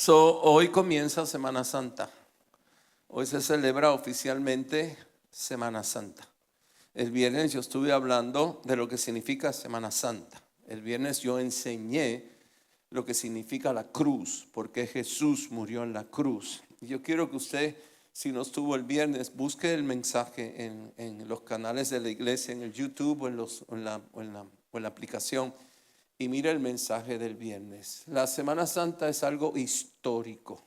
Hoy comienza Semana Santa. Hoy se celebra oficialmente Semana Santa. El viernes yo estuve hablando de lo que significa Semana Santa. El viernes yo enseñé lo que significa la cruz, porque Jesús murió en la cruz. Y yo quiero que usted, si no estuvo el viernes, busque el mensaje en los canales de la iglesia, en el YouTube o en la aplicación, y mire el mensaje del viernes. La Semana Santa es algo histórico,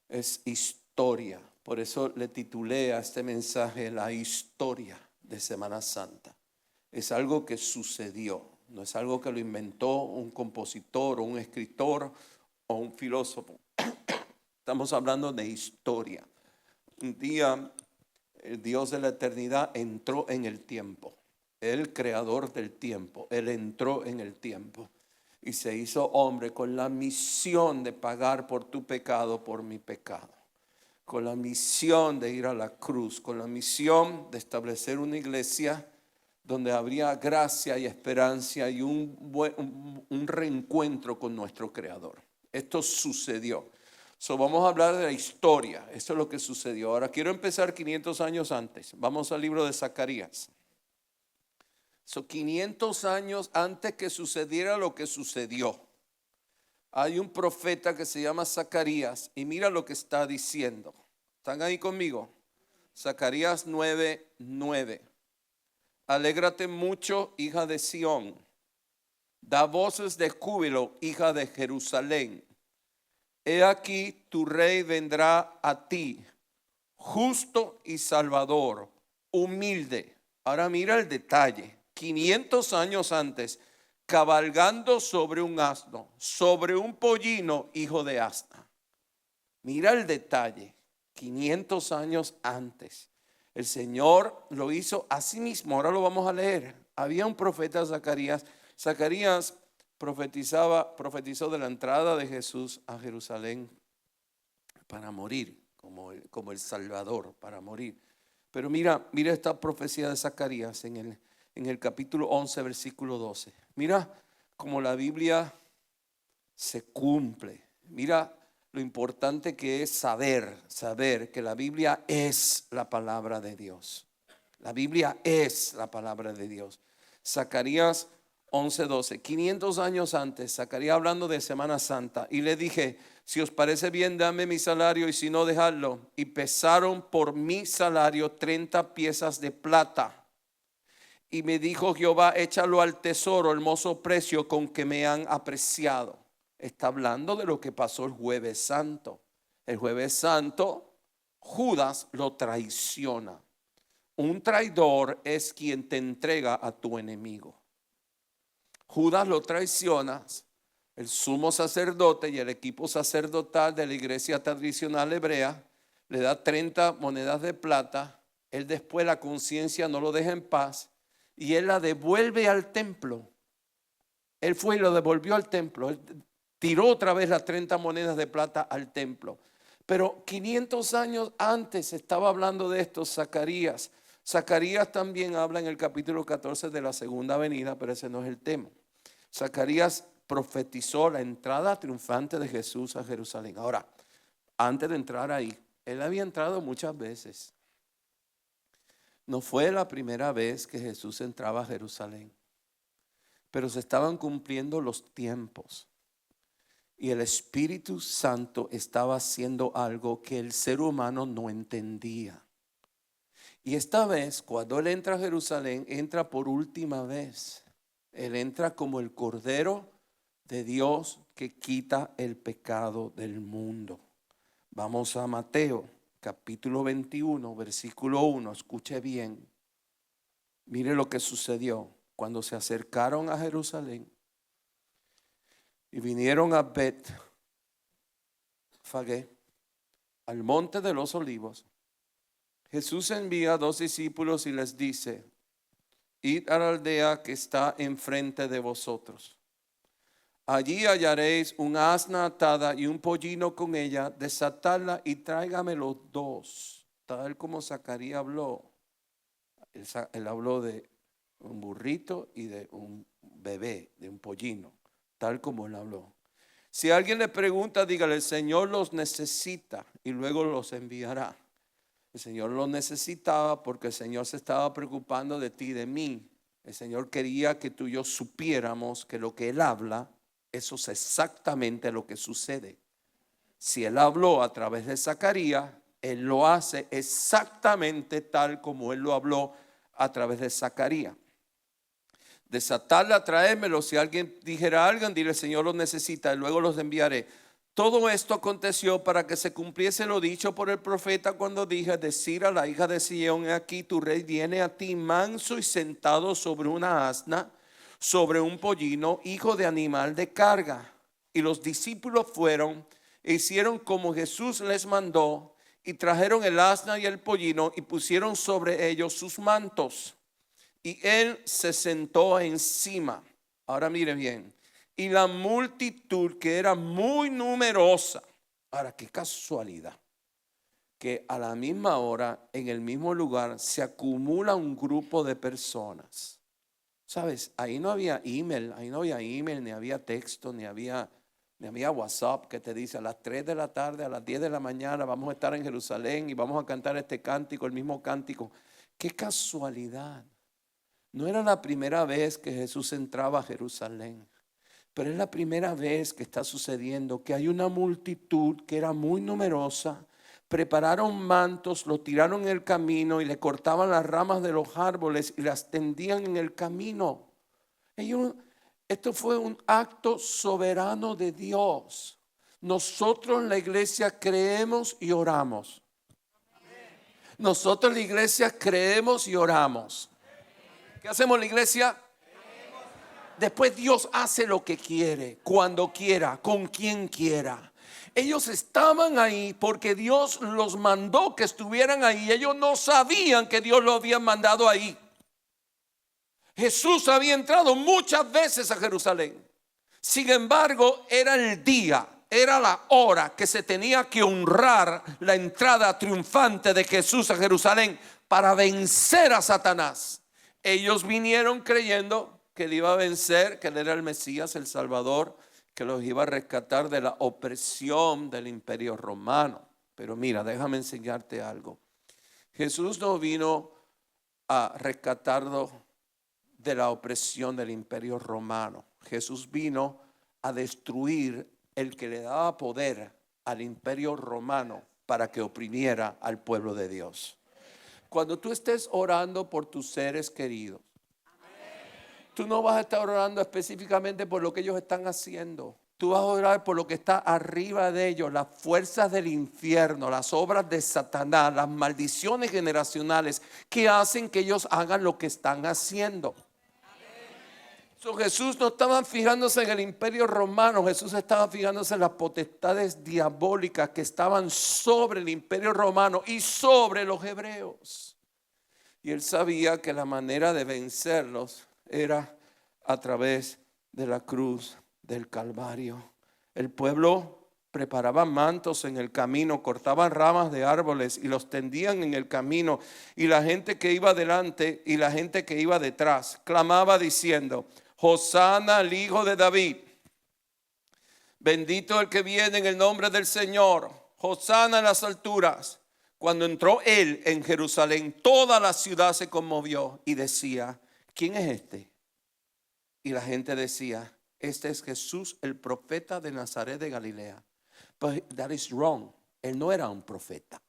es historia. Por eso le titulé a este mensaje La historia de Semana Santa. Es algo que sucedió, no es algo que lo inventó un compositor o un escritor o un filósofo. Estamos hablando de historia. Un día el Dios de la eternidad entró en el tiempo. El creador del tiempo, Él entró en el tiempo y se hizo hombre con la misión de pagar por tu pecado, por mi pecado, con la misión de ir a la cruz, con la misión de establecer una iglesia donde habría gracia y esperanza y un reencuentro con nuestro creador. Esto sucedió. Vamos a hablar de la historia. Esto es lo que sucedió. Ahora quiero empezar 500 años antes. Vamos al libro de Zacarías. 500 años antes que sucediera lo que sucedió. Hay un profeta que se llama Zacarías y mira lo que está diciendo. ¿Están ahí conmigo? Zacarías 9:9. Alégrate mucho, hija de Sión. Da voces de júbilo, hija de Jerusalén. He aquí tu rey vendrá a ti, justo y salvador, humilde. Ahora mira el detalle. 500 años antes, cabalgando sobre un asno, sobre un pollino, hijo de asna. Mira el detalle. 500 años antes. El Señor lo hizo así mismo. Ahora lo vamos a leer. Había un profeta Zacarías. Zacarías profetizó de la entrada de Jesús a Jerusalén para morir, como el Salvador, para morir. Pero mira esta profecía de Zacarías en el capítulo 11, versículo 12. Mira cómo la Biblia se cumple. Mira lo importante que es saber que la Biblia es la palabra de Dios. La Biblia es la palabra de Dios. Zacarías 11:12. 500 años antes, Zacarías hablando de Semana Santa, y le dije: si os parece bien, dame mi salario, y si no, dejadlo. Y pesaron por mi salario 30 piezas de plata. Y me dijo Jehová: échalo al tesoro, hermoso precio con que me han apreciado. Está hablando de lo que pasó el Jueves Santo. El Jueves Santo, Judas lo traiciona. Un traidor es quien te entrega a tu enemigo. Judas lo traiciona. El sumo sacerdote y el equipo sacerdotal de la iglesia tradicional hebrea le da 30 monedas de plata. Él después, la conciencia no lo deja en paz y él la devuelve al templo. Él fue y lo devolvió al templo. Él tiró otra vez las 30 monedas de plata al templo. Pero 500 años antes estaba hablando de esto Zacarías. Zacarías también habla en el capítulo 14 de la segunda venida, pero ese no es el tema. Zacarías profetizó la entrada triunfante de Jesús a Jerusalén. Ahora, antes de entrar ahí, él había entrado muchas veces. No fue la primera vez que Jesús entraba a Jerusalén, pero se estaban cumpliendo los tiempos y el Espíritu Santo estaba haciendo algo que el ser humano no entendía. Y esta vez, cuando él entra a Jerusalén, entra por última vez. Él entra como el Cordero de Dios que quita el pecado del mundo. Vamos a Mateo capítulo 21, versículo 1. Escuche bien. Mire lo que sucedió cuando se acercaron a Jerusalén y vinieron a Betfagé, al monte de los olivos. Jesús envía a 2 discípulos y les dice: id a la aldea que está enfrente de vosotros. Allí hallaréis una asna atada y un pollino con ella. Desatadla y tráigame los dos, tal como Zacarías habló. Él habló de un burrito y de un bebé, de un pollino, tal como él habló. Si alguien le pregunta, dígale, el Señor los necesita y luego los enviará. El Señor los necesitaba porque el Señor se estaba preocupando de ti y de mí. El Señor quería que tú y yo supiéramos que lo que Él habla, eso es exactamente lo que sucede. Si Él habló a través de Zacarías, Él lo hace exactamente tal como Él lo habló a través de Zacarías. Desatarla, traérmelo. Si alguien dijera algo, dile, el Señor los necesita y luego los enviaré. Todo esto aconteció para que se cumpliese lo dicho por el profeta cuando dije, decir a la hija de Sión, he aquí tu rey viene a ti manso y sentado sobre una asna, sobre un pollino, hijo de animal de carga. Y los discípulos fueron e hicieron como Jesús les mandó y trajeron el asna y el pollino y pusieron sobre ellos sus mantos. Y él se sentó encima. Ahora mire bien. Y la multitud, que era muy numerosa. Ahora, qué casualidad que a la misma hora, en el mismo lugar, se acumula un grupo de personas. ¿Sabes? Ahí no había email, ni había texto, ni había WhatsApp que te dice a las 3 de la tarde, a las 10 de la mañana vamos a estar en Jerusalén y vamos a cantar este cántico, el mismo cántico. Qué casualidad. No era la primera vez que Jesús entraba a Jerusalén, pero es la primera vez que está sucediendo que hay una multitud que era muy numerosa. Prepararon mantos, lo tiraron en el camino y le cortaban las ramas de los árboles y las tendían en el camino. Esto fue un acto soberano de Dios. Nosotros en la iglesia creemos y oramos. Nosotros en la iglesia creemos y oramos. ¿Qué hacemos en la iglesia? Después Dios hace lo que quiere, cuando quiera, con quien quiera. Ellos estaban ahí porque Dios los mandó que estuvieran ahí. Ellos no sabían que Dios los había mandado ahí. Jesús había entrado muchas veces a Jerusalén. Sin embargo, era el día, era la hora que se tenía que honrar la entrada triunfante de Jesús a Jerusalén para vencer a Satanás. Ellos vinieron creyendo que él iba a vencer, que él era el Mesías, el Salvador, que los iba a rescatar de la opresión del imperio romano. Pero mira, déjame enseñarte algo. Jesús no vino a rescatarlo de la opresión del imperio romano. Jesús vino a destruir el que le daba poder al imperio romano para que oprimiera al pueblo de Dios. Cuando tú estés orando por tus seres queridos, tú no vas a estar orando específicamente por lo que ellos están haciendo. Tú vas a orar por lo que está arriba de ellos, las fuerzas del infierno, las obras de Satanás, las maldiciones generacionales que hacen que ellos hagan lo que están haciendo. Jesús no estaba fijándose en el imperio romano, Jesús estaba fijándose en las potestades diabólicas que estaban sobre el imperio romano y sobre los hebreos. Y él sabía que la manera de vencerlos era a través de la cruz del Calvario. El pueblo preparaba mantos en el camino, cortaban ramas de árboles y los tendían en el camino. Y la gente que iba delante y la gente que iba detrás clamaba diciendo: Hosana al hijo de David, bendito el que viene en el nombre del Señor, Hosana en las alturas. Cuando entró él en Jerusalén, toda la ciudad se conmovió y decía: ¿quién es este? Y la gente decía: este es Jesús, el profeta de Nazaret de Galilea. But that is wrong. Él no era un profeta.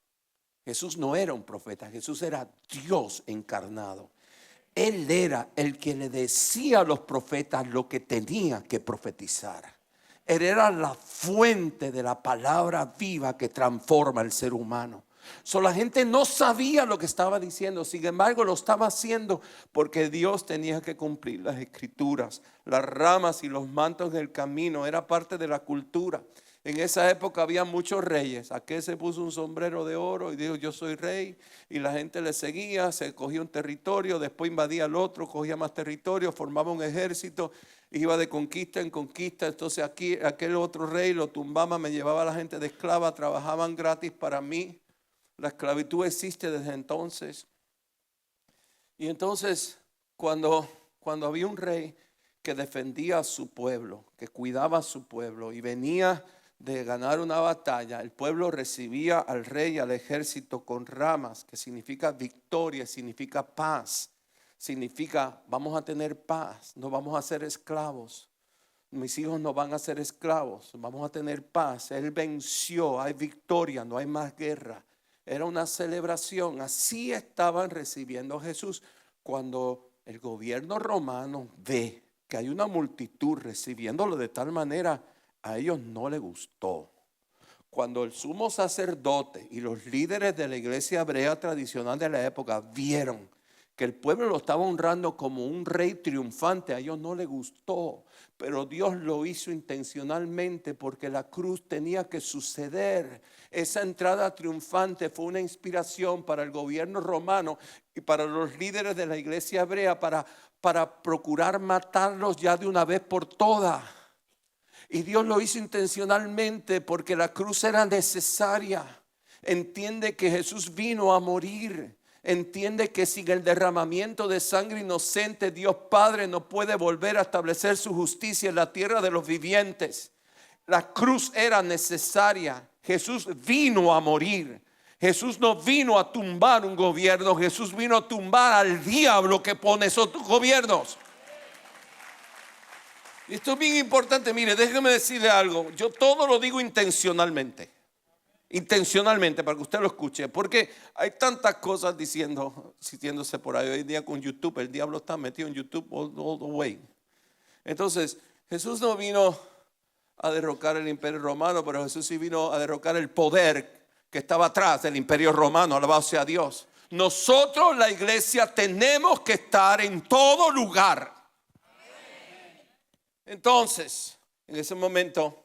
Jesús no era un profeta. Jesús era Dios encarnado. Él era el que le decía a los profetas lo que tenía que profetizar. Él era la fuente de la palabra viva que transforma al ser humano. La gente no sabía lo que estaba diciendo, sin embargo lo estaba haciendo porque Dios tenía que cumplir las escrituras. Las ramas y los mantos en el camino era parte de la cultura. En esa época había muchos reyes. Aquel se puso un sombrero de oro y dijo: yo soy rey. Y la gente le seguía, se cogía un territorio, después invadía al otro, cogía más territorio, formaba un ejército, iba de conquista en conquista. Entonces aquel otro rey lo tumbaba, me llevaba a la gente de esclava, trabajaban gratis para mí. La esclavitud existe desde entonces. Y entonces cuando había un rey que defendía a su pueblo, que cuidaba a su pueblo y venía de ganar una batalla, el pueblo recibía al rey y al ejército con ramas, que significa victoria, significa paz, significa vamos a tener paz, no vamos a ser esclavos. Mis hijos no van a ser esclavos, vamos a tener paz. Él venció, hay victoria, no hay más guerra. Era una celebración, así estaban recibiendo a Jesús. Cuando el gobierno romano ve que hay una multitud recibiéndolo de tal manera, a ellos no les gustó. Cuando el sumo sacerdote y los líderes de la iglesia hebrea tradicional de la época vieron que el pueblo lo estaba honrando como un rey triunfante, a ellos no les gustó, pero Dios lo hizo intencionalmente porque la cruz tenía que suceder. Esa entrada triunfante fue una inspiración para el gobierno romano y para los líderes de la iglesia hebrea para procurar matarlos ya de una vez por todas. Y Dios lo hizo intencionalmente porque la cruz era necesaria. Entiende que Jesús vino a morir. Entiende que sin el derramamiento de sangre inocente, Dios Padre no puede volver a establecer su justicia en la tierra de los vivientes. La cruz era necesaria. Jesús vino a morir. Jesús no vino a tumbar un gobierno. Jesús vino a tumbar al diablo que pone esos gobiernos. Y esto es bien importante. Mire, déjeme decirle algo. Yo todo lo digo intencionalmente. Intencionalmente, para que usted lo escuche, porque hay tantas cosas sintiéndose por ahí hoy en día con YouTube. El diablo está metido en YouTube all the way. Entonces, Jesús no vino a derrocar el imperio romano, pero Jesús sí vino a derrocar el poder que estaba atrás del imperio romano. Alabado sea Dios. Nosotros, la iglesia, tenemos que estar en todo lugar. Entonces, en ese momento,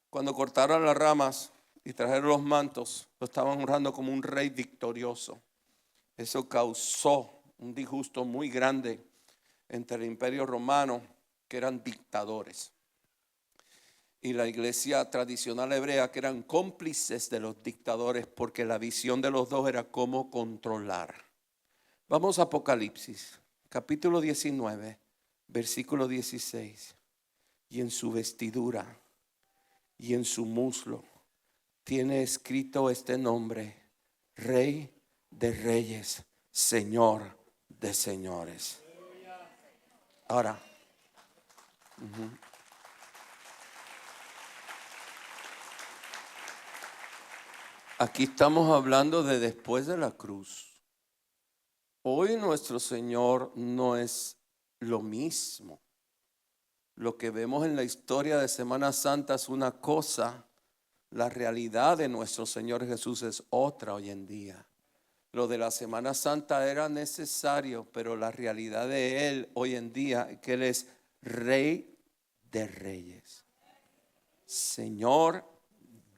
cuando cortaron las ramas y trajeron los mantos, lo estaban honrando como un rey victorioso. Eso causó un disgusto muy grande entre el imperio romano, que eran dictadores, y la iglesia tradicional hebrea, que eran cómplices de los dictadores, porque la visión de los dos era cómo controlar. Vamos a Apocalipsis, capítulo 19, versículo 16. Y en su vestidura y en su muslo tiene escrito este nombre: Rey de Reyes, Señor de Señores. Ahora, aquí estamos hablando de después de la cruz. Hoy nuestro Señor no es lo mismo. Lo que vemos en la historia de Semana Santa es una cosa. La realidad de nuestro Señor Jesús es otra hoy en día. Lo de la Semana Santa era necesario, pero la realidad de Él hoy en día es que Él es Rey de Reyes, Señor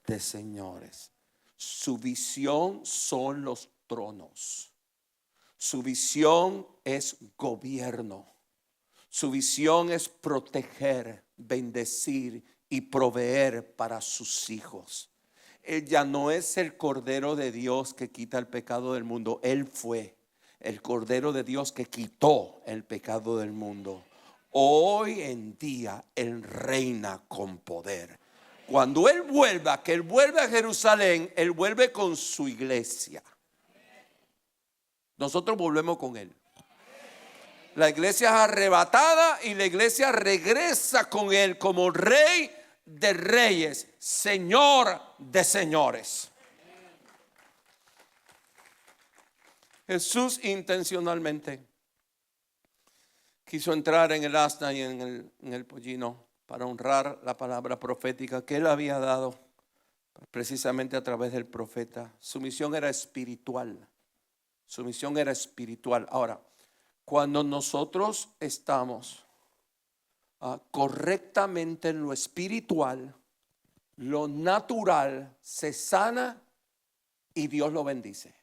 de Señores. Su visión son los tronos. Su visión es gobierno. Su visión es proteger, bendecir y proveer para sus hijos. Él ya no es el Cordero de Dios que quita el pecado del mundo. Él fue el Cordero de Dios que quitó el pecado del mundo. Hoy en día Él reina con poder. Cuando Él vuelva, que Él vuelve a Jerusalén, Él vuelve con su iglesia. Nosotros volvemos con Él. La iglesia es arrebatada y la iglesia regresa con Él como Rey de Reyes, Señor de Señores. Jesús intencionalmente quiso entrar en el asna y en el pollino para honrar la palabra profética que Él había dado precisamente a través del profeta. Su misión era espiritual. Su misión era espiritual. Ahora, cuando nosotros estamos correctamente en lo espiritual, lo natural se sana y Dios lo bendice.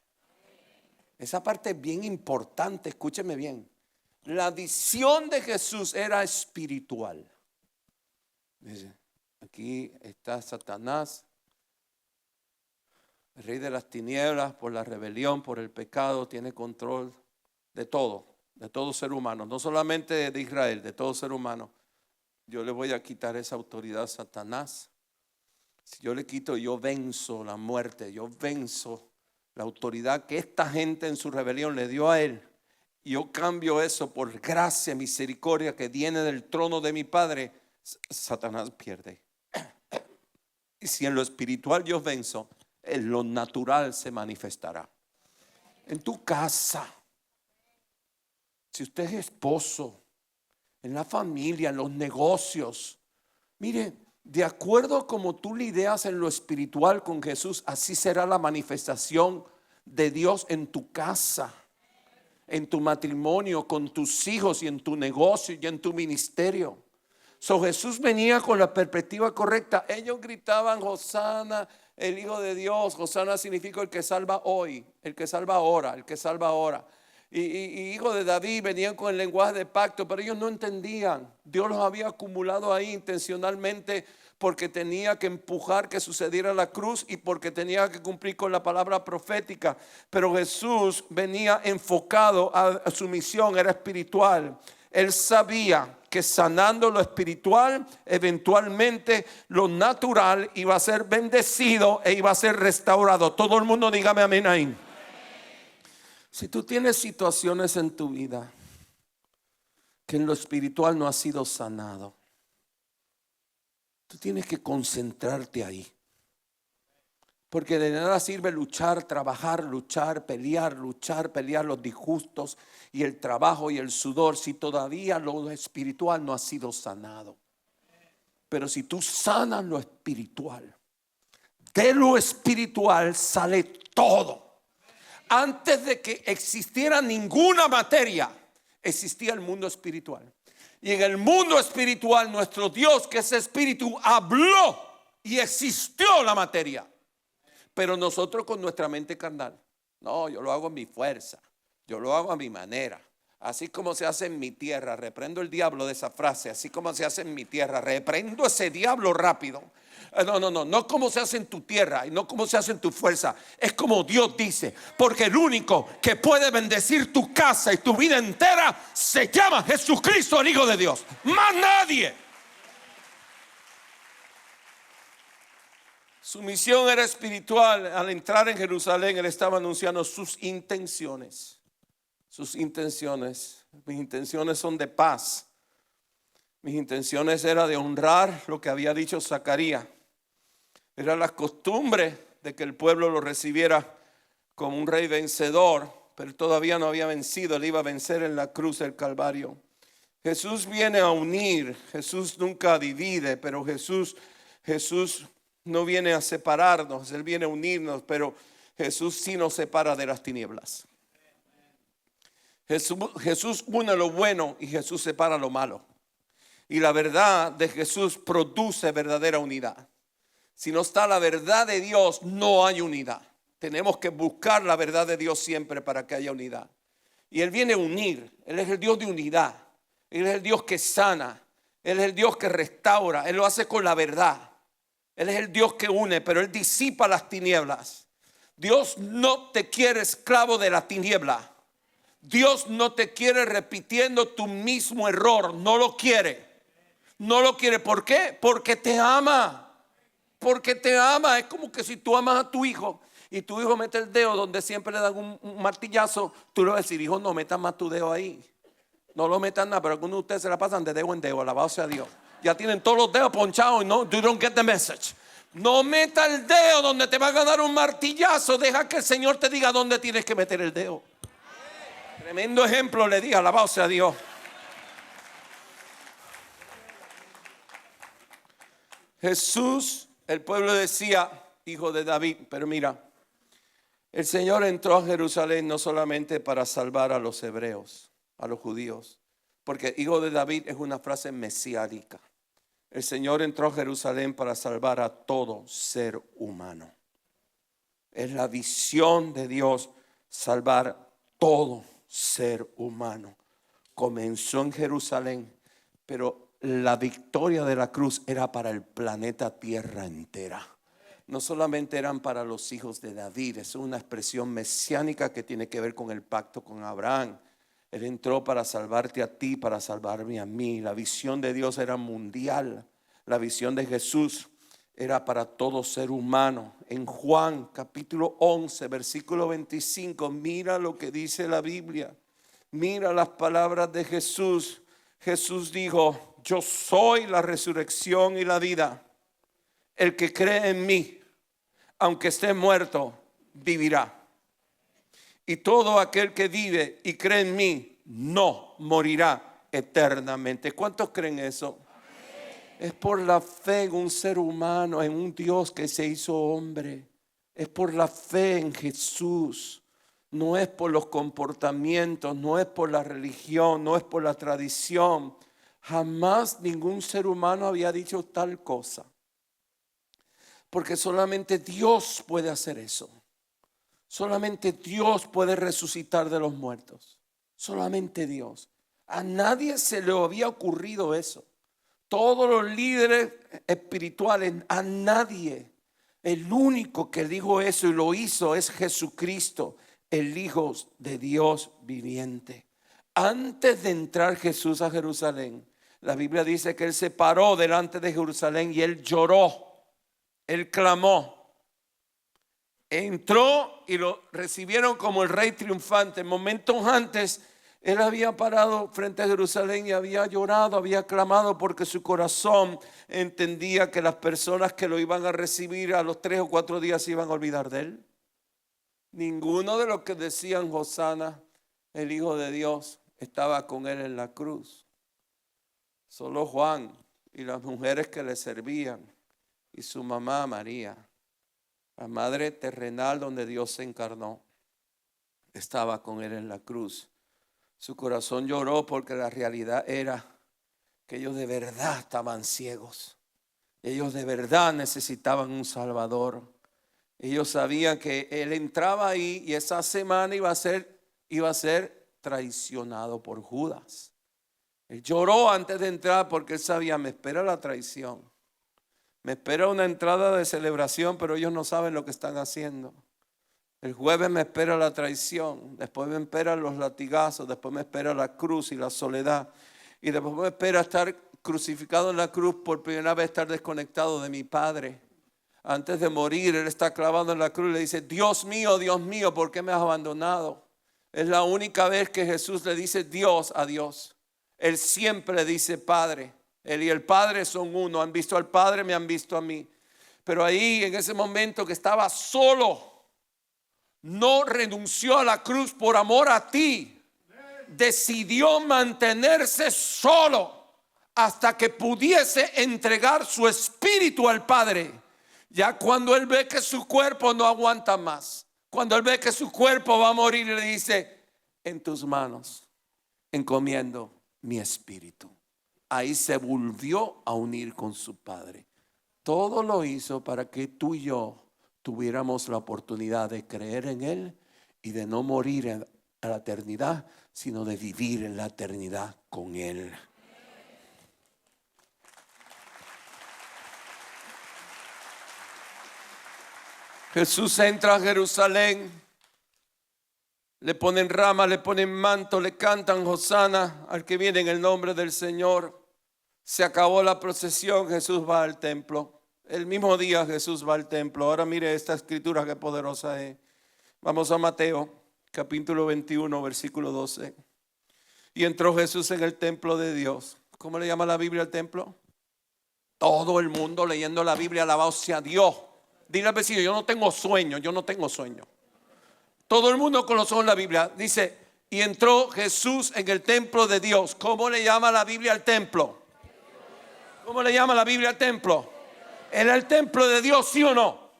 Esa parte es bien importante, escúcheme bien. La visión de Jesús era espiritual. Dice, aquí está Satanás, el rey de las tinieblas, por la rebelión, por el pecado, tiene control de todo. de todo ser humano, no solamente de Israel, de todo ser humano. Yo le voy a quitar esa autoridad a Satanás. Si yo le quito, yo venzo la muerte, yo venzo la autoridad que esta gente en su rebelión le dio a él. Y yo cambio eso por gracia, misericordia que viene del trono de mi Padre. Satanás pierde. Y si en lo espiritual yo venzo, en lo natural se manifestará. En tu casa, si usted es esposo, en la familia, en los negocios, mire, de acuerdo a como tú lidias en lo espiritual con Jesús, así será la manifestación de Dios en tu casa, en tu matrimonio, con tus hijos y en tu negocio y en tu ministerio. Jesús venía con la perspectiva correcta. Ellos gritaban Hosana, el Hijo de Dios. Hosana significa el que salva hoy, el que salva ahora, el que salva ahora. Y hijo de David, venían con el lenguaje de pacto, pero ellos no entendían. Dios los había acumulado ahí intencionalmente porque tenía que empujar que sucediera la cruz y porque tenía que cumplir con la palabra profética. Pero Jesús venía enfocado a su misión, era espiritual. Él sabía que sanando lo espiritual, eventualmente lo natural iba a ser bendecido e iba a ser restaurado. Todo el mundo dígame amén ahí. Si tú tienes situaciones en tu vida que en lo espiritual no has sido sanado, tú tienes que concentrarte ahí. Porque de nada sirve luchar, trabajar, luchar, pelear los disgustos y el trabajo y el sudor si todavía lo espiritual no ha sido sanado. Pero si tú sanas lo espiritual, de lo espiritual sale todo. Antes de que existiera ninguna materia, existía el mundo espiritual. Y en el mundo espiritual nuestro Dios, que es espíritu, habló y existió la materia. Pero nosotros con nuestra mente carnal, no, yo lo hago en mi fuerza, yo lo hago a mi manera. Así como se hace en mi tierra, reprendo el diablo de esa frase, así como se hace en mi tierra, reprendo ese diablo rápido. No como se hace en tu tierra y no como se hace en tu fuerza, es como Dios dice, porque el único que puede bendecir tu casa y tu vida entera se llama Jesucristo, el Hijo de Dios, más nadie. Su misión era espiritual. Al entrar en Jerusalén, él estaba anunciando sus intenciones. Sus intenciones. Mis intenciones son de paz. Mis intenciones eran de honrar lo que había dicho Zacarías. Era la costumbre de que el pueblo lo recibiera como un rey vencedor, pero todavía no había vencido. Él iba a vencer en la cruz del Calvario. Jesús viene a unir. Jesús nunca divide, pero Jesús no viene a separarnos, Él viene a unirnos, pero Jesús sí nos separa de las tinieblas. Jesús une lo bueno y Jesús separa lo malo. Y la verdad de Jesús produce verdadera unidad. Si no está la verdad de Dios, no hay unidad. Tenemos que buscar la verdad de Dios siempre para que haya unidad. Y Él viene a unir. Él es el Dios de unidad. Él es el Dios que sana. Él es el Dios que restaura. Él lo hace con la verdad. Él es el Dios que une, pero Él disipa las tinieblas. Dios no te quiere esclavo de la tiniebla. Dios no te quiere repitiendo tu mismo error. No lo quiere. No lo quiere. ¿Por qué? Porque te ama. Porque te ama. Es como que si tú amas a tu hijo y tu hijo mete el dedo donde siempre le dan un martillazo, tú le vas a decir, hijo, no metas más tu dedo ahí. No lo metan nada, pero algunos de ustedes se la pasan de dedo en dedo. Alabado sea Dios. Ya tienen todos los dedos ponchados y no, you don't get the message. No meta el dedo donde te van a dar un martillazo. Deja que el Señor te diga dónde tienes que meter el dedo. Tremendo ejemplo le di, alabado sea Dios. Jesús, el pueblo decía, hijo de David, pero mira, el Señor entró a Jerusalén no solamente para salvar a los hebreos, a los judíos, porque hijo de David es una frase mesiánica. El Señor entró a Jerusalén para salvar a todo ser humano. Es la visión de Dios, salvar todo ser humano. Comenzó en Jerusalén, pero la victoria de la cruz era para el planeta Tierra entera. No solamente eran para los hijos de David, es una expresión mesiánica que tiene que ver con el pacto con Abraham. Él entró para salvarte a ti, para salvarme a mí. La visión de Dios era mundial. La visión de Jesús era para todo ser humano. En Juan capítulo 11, versículo 25, mira lo que dice la Biblia. Mira las palabras de Jesús. Jesús dijo: yo soy la resurrección y la vida. El que cree en mí, aunque esté muerto, vivirá. Y todo aquel que vive y cree en mí no morirá eternamente. ¿Cuántos creen eso? Es por la fe en un ser humano, en un Dios que se hizo hombre. Es por la fe en Jesús. No es por los comportamientos, no es por la religión, no es por la tradición. Jamás ningún ser humano había dicho tal cosa. Porque solamente Dios puede hacer eso. Solamente Dios puede resucitar de los muertos. Solamente Dios. A nadie se le había ocurrido eso. Todos los líderes espirituales, a nadie. El único que dijo eso y lo hizo es Jesucristo, el Hijo de Dios viviente. Antes de entrar Jesús a Jerusalén, la Biblia dice que Él se paró delante de Jerusalén y Él lloró, Él clamó. Entró y lo recibieron como el rey triunfante. Momentos antes, Él había parado frente a Jerusalén y había llorado, había clamado, porque su corazón entendía que las personas que lo iban a recibir a los 3 o 4 días se iban a olvidar de Él. Ninguno de los que decían Hosana, el Hijo de Dios, estaba con Él en la cruz. Solo Juan y las mujeres que le servían y su mamá María, la madre terrenal donde Dios se encarnó, estaba con Él en la cruz. Su corazón lloró porque la realidad era que ellos de verdad estaban ciegos. Ellos de verdad necesitaban un Salvador. Ellos sabían que Él entraba ahí y esa semana iba a ser traicionado por Judas. Él lloró antes de entrar porque Él sabía: me espera la traición. Me espera una entrada de celebración, pero ellos no saben lo que están haciendo. El jueves me espera la traición, después me esperan los latigazos, después me espera la cruz y la soledad, y después me espera estar crucificado en la cruz, por primera vez estar desconectado de mi Padre. Antes de morir, Él está clavado en la cruz y le dice: Dios mío, ¿por qué me has abandonado? Es la única vez que Jesús le dice Dios a Dios. Él siempre le dice Padre. Él y el Padre son uno. Han visto al Padre, me han visto a mí. Pero ahí, en ese momento que estaba solo, no renunció a la cruz por amor a ti. Decidió mantenerse solo hasta que pudiese entregar su espíritu al Padre. Ya cuando Él ve que su cuerpo no aguanta más, cuando Él ve que su cuerpo va a morir, le dice: en tus manos encomiendo mi espíritu. Ahí se volvió a unir con su Padre. Todo lo hizo para que tú y yo tuviéramos la oportunidad de creer en Él y de no morir en la eternidad, sino de vivir en la eternidad con Él. Jesús entra a Jerusalén, le ponen ramas, le ponen manto, le cantan Hosana al que viene en el nombre del Señor. Se acabó la procesión, Jesús va al templo. El mismo día Jesús va al templo. Ahora mire esta escritura que poderosa es. Vamos a Mateo capítulo 21 versículo 12. Y entró Jesús en el templo de Dios. ¿Cómo le llama la Biblia al templo? Todo el mundo leyendo la Biblia, alabado sea Dios. Dile al vecino: yo no tengo sueño. Todo el mundo con los ojos en la Biblia dice: y entró Jesús en el templo de Dios. ¿Cómo le llama la Biblia al templo? ¿Cómo le llama la Biblia al templo? ¿Era el templo de Dios, sí o no?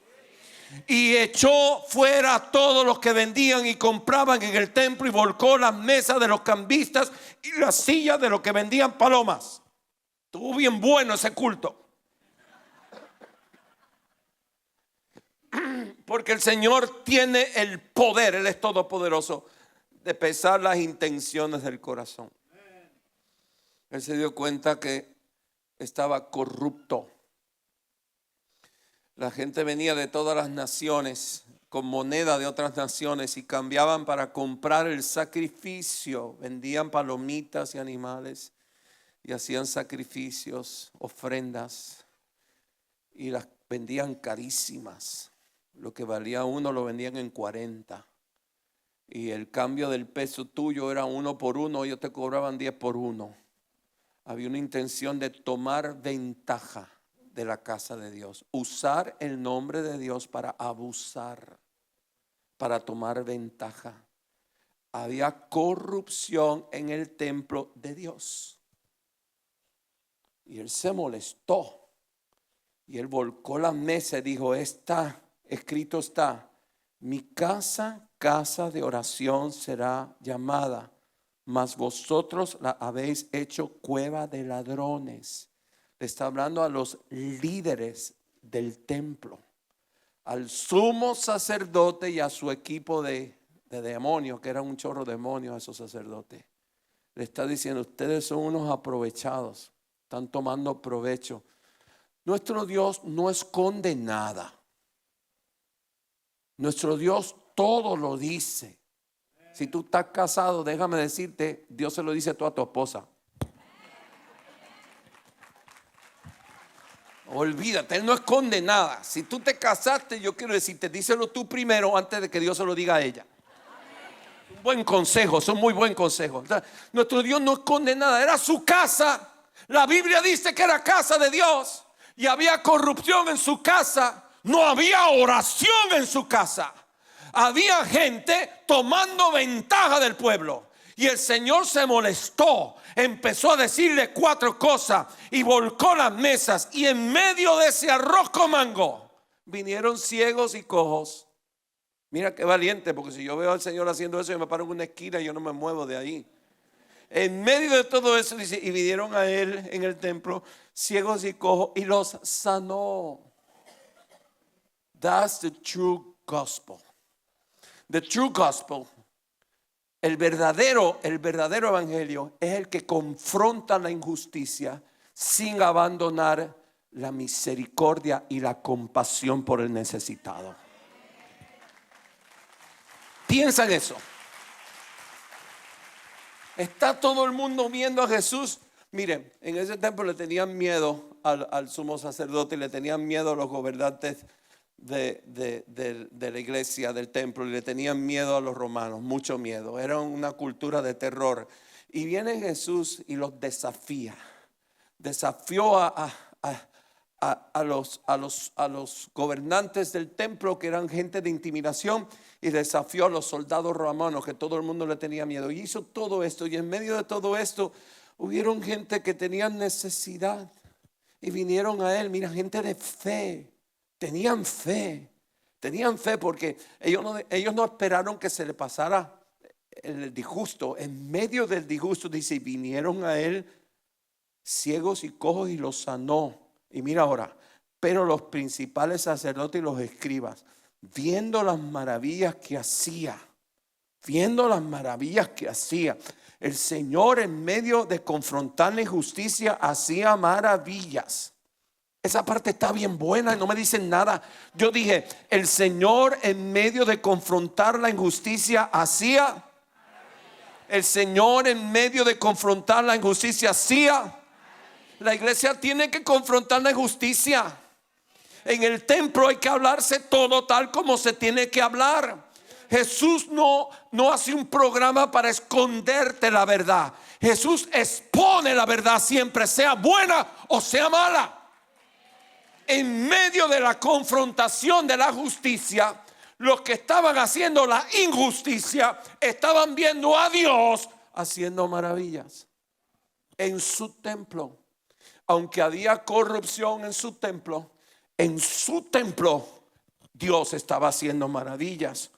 Y echó fuera a todos los que vendían y compraban en el templo, y volcó las mesas de los cambistas y las sillas de los que vendían palomas. Estuvo bien bueno ese culto. Porque el Señor tiene el poder, Él es todopoderoso, de pesar las intenciones del corazón. Él se dio cuenta que estaba corrupto. La gente venía de todas las naciones con moneda de otras naciones y cambiaban para comprar el sacrificio. Vendían palomitas y animales y hacían sacrificios, ofrendas, y las vendían carísimas. Lo que valía uno lo vendían en 40. Y el cambio del peso tuyo era 1 por 1, ellos te cobraban 10 por 1. Había una intención de tomar ventaja de la casa de Dios, usar el nombre de Dios para abusar, para tomar ventaja. Había corrupción en el templo de Dios. Y él se molestó. Y él volcó la mesa y dijo: escrito está, mi casa, casa de oración será llamada, mas vosotros la habéis hecho cueva de ladrones. Le está hablando a los líderes del templo, al sumo sacerdote y a su equipo de demonios, que eran un chorro de demonios esos sacerdotes. Le está diciendo: ustedes son unos aprovechados, están tomando provecho. Nuestro Dios no esconde nada. Nuestro Dios todo lo dice. Si tú estás casado, déjame decirte, Dios se lo dice tú a tu esposa. Olvídate, Él no esconde nada. Si tú te casaste, yo quiero decirte, díselo tú primero antes de que Dios se lo diga a ella. Un buen consejo, es un muy buen consejo. Nuestro Dios no esconde nada, era su casa. La Biblia dice que era casa de Dios y había corrupción en su casa. No había oración en su casa. Había gente tomando ventaja del pueblo. Y el Señor se molestó, empezó a decirle 4 cosas y volcó las mesas. Y en medio de ese arroz con mango vinieron ciegos y cojos. Mira qué valiente, porque si yo veo al Señor haciendo eso, yo me paro en una esquina y yo no me muevo de ahí. En medio de todo eso dice: y vinieron a él en el templo ciegos y cojos y los sanó. That's the true gospel. The true gospel. El verdadero evangelio es el que confronta la injusticia sin abandonar la misericordia y la compasión por el necesitado. Piensa en eso. Está todo el mundo viendo a Jesús. Miren, en ese templo le tenían miedo al sumo sacerdote, le tenían miedo a los gobernantes de la iglesia, del templo, y le tenían miedo a los romanos, mucho miedo. Era una cultura de terror. Y viene Jesús y los desafía. Desafió a los gobernantes del templo, que eran gente de intimidación, y desafió a los soldados romanos, que todo el mundo le tenía miedo. Y hizo todo esto, y en medio de todo esto hubieron gente que tenían necesidad y vinieron a él. Mira, gente de fe. Tenían fe porque ellos no esperaron que se le pasara el disgusto. En medio del disgusto dice: vinieron a él ciegos y cojos y los sanó. Y mira ahora, pero los principales sacerdotes y los escribas, viendo las maravillas que hacía, el Señor, en medio de confrontar la injusticia, hacía maravillas. Esa parte está bien buena y no me dicen nada. Yo dije: el Señor, en medio de confrontar la injusticia, hacía. El Señor, en medio de confrontar la injusticia, hacía. La iglesia tiene que confrontar la injusticia. En el templo hay que hablarse todo tal como se tiene que hablar. Jesús no hace un programa para esconderte la verdad. Jesús expone la verdad siempre, sea buena o sea mala. En medio de la confrontación de la justicia, los que estaban haciendo la injusticia estaban viendo a Dios haciendo maravillas en su templo. Aunque había corrupción en su templo, Dios estaba haciendo maravillas.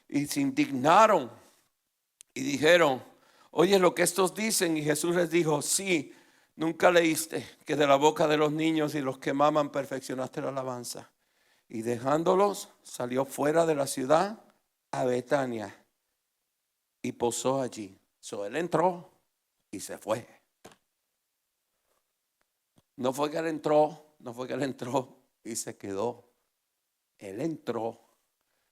Y se indignaron y dijeron: oye, lo que estos dicen. Y Jesús les dijo: sí, nunca leíste que de la boca de los niños y los que maman perfeccionaste la alabanza. Y dejándolos, salió fuera de la ciudad a Betania y posó allí. Él entró y se fue. No fue que él entró y se quedó. Él entró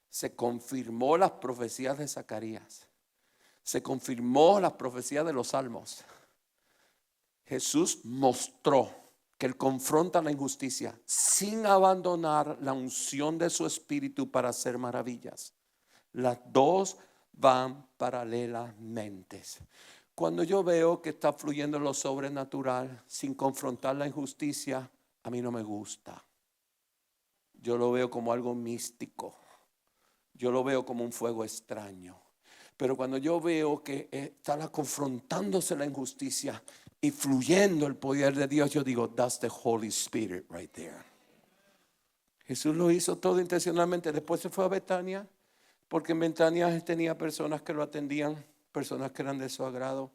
se confirmó las profecías de Zacarías. Se confirmó las profecías de los salmos. Jesús mostró que Él confronta la injusticia sin abandonar la unción de su espíritu para hacer maravillas. Las dos van paralelamente. Cuando yo veo que está fluyendo lo sobrenatural sin confrontar la injusticia, a mí no me gusta. Yo lo veo como algo místico. Yo lo veo como un fuego extraño. Pero cuando yo veo que está confrontándose la injusticia y fluyendo el poder de Dios, yo digo, that's the Holy Spirit right there. Jesús lo hizo todo intencionalmente. Después se fue a Betania, porque en Betania tenía personas que lo atendían, personas que eran de su agrado.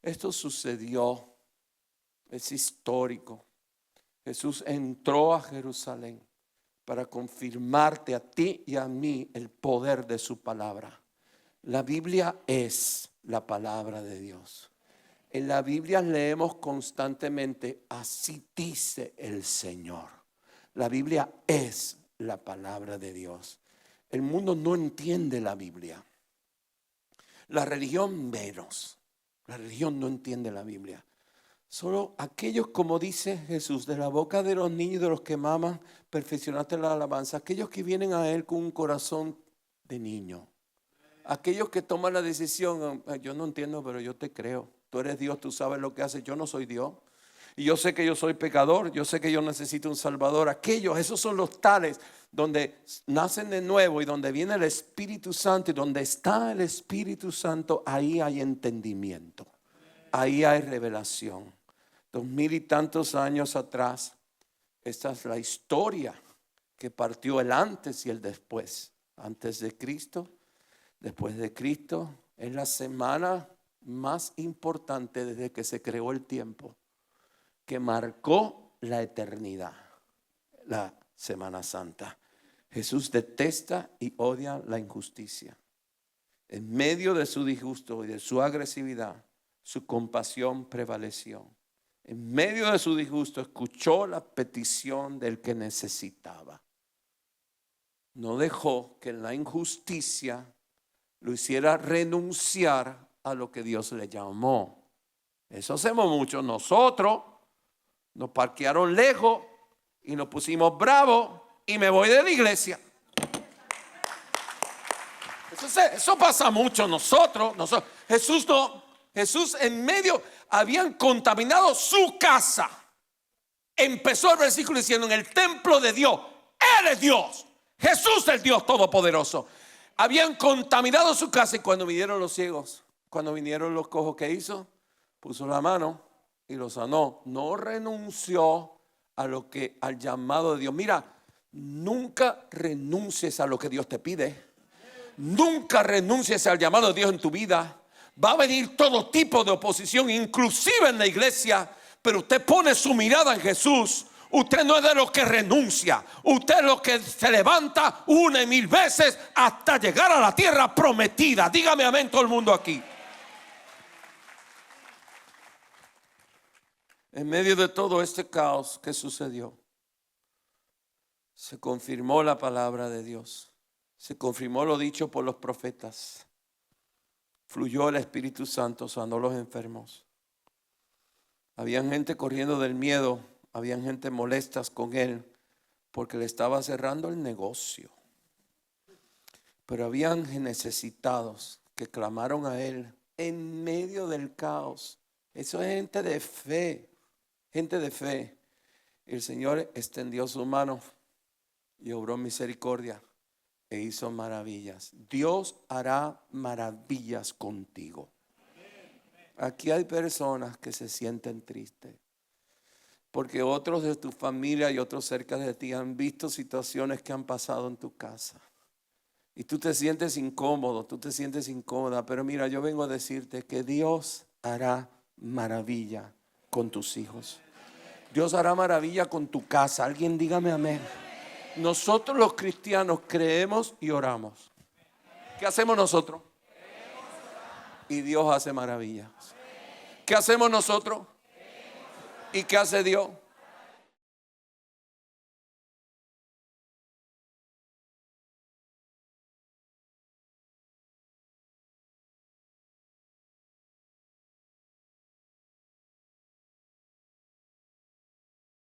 Esto sucedió, es histórico. Jesús entró a Jerusalén para confirmarte a ti y a mí el poder de su palabra. La Biblia es la palabra de Dios. En la Biblia leemos constantemente, así dice el Señor. La Biblia es la palabra de Dios. El mundo no entiende la Biblia. La religión menos. La religión no entiende la Biblia. Solo aquellos, como dice Jesús, de la boca de los niños y de los que maman, perfeccionaste la alabanza. Aquellos que vienen a Él con un corazón de niño. Aquellos que toman la decisión, yo no entiendo, pero yo te creo. Tú eres Dios, tú sabes lo que haces. Yo no soy Dios. Y yo sé que yo soy pecador. Yo sé que yo necesito un Salvador. Esos son los tales donde nacen de nuevo y donde viene el Espíritu Santo. Y donde está el Espíritu Santo, ahí hay entendimiento. Ahí hay revelación. 2000 y tantos años atrás, esta es la historia que partió el antes y el después. Antes de Cristo, después de Cristo, es la semana más importante desde que se creó el tiempo, que marcó la eternidad, la Semana Santa. Jesús detesta y odia la injusticia. En medio de su disgusto y de su agresividad, su compasión prevaleció. En medio de su disgusto, escuchó la petición del que necesitaba. No dejó que la injusticia lo hiciera renunciar a lo que Dios le llamó. Eso hacemos mucho nosotros. Nos parquearon lejos y nos pusimos bravos y me voy de la iglesia. Eso pasa mucho nosotros. Jesús en medio habían contaminado su casa. Empezó el versículo diciendo, en el templo de Dios, Él es Dios. Jesús es el Dios Todopoderoso. Habían contaminado su casa y cuando vinieron los ciegos, cuando vinieron los cojos, ¿qué hizo? Puso la mano y lo sanó. No renunció al llamado de Dios. Mira, nunca renuncies a lo que Dios te pide. Nunca renuncies al llamado de Dios en tu vida. Va a venir todo tipo de oposición, inclusive en la iglesia, pero usted pone su mirada en Jesús. Usted no es de los que renuncia. Usted es los que se levanta una y mil veces hasta llegar a la tierra prometida. Dígame amén todo el mundo aquí. En medio de todo este caos que sucedió, se confirmó la palabra de Dios. Se confirmó lo dicho por los profetas. Fluyó el Espíritu Santo, sanó a los enfermos. Habían gente corriendo del miedo. Habían gente molestas con él porque le estaba cerrando el negocio. Pero habían necesitados que clamaron a él en medio del caos. Eso es gente de fe, gente de fe. El Señor extendió su mano y obró misericordia e hizo maravillas. Dios hará maravillas contigo. Aquí hay personas que se sienten tristes porque otros de tu familia y otros cerca de ti han visto situaciones que han pasado en tu casa. Y tú te sientes incómodo, tú te sientes incómoda. Pero mira, yo vengo a decirte que Dios hará maravilla con tus hijos. Dios hará maravilla con tu casa. Alguien dígame amén. Nosotros los cristianos creemos y oramos. ¿Qué hacemos nosotros? Y Dios hace maravillas. ¿Qué hacemos nosotros? ¿Y qué hace Dios?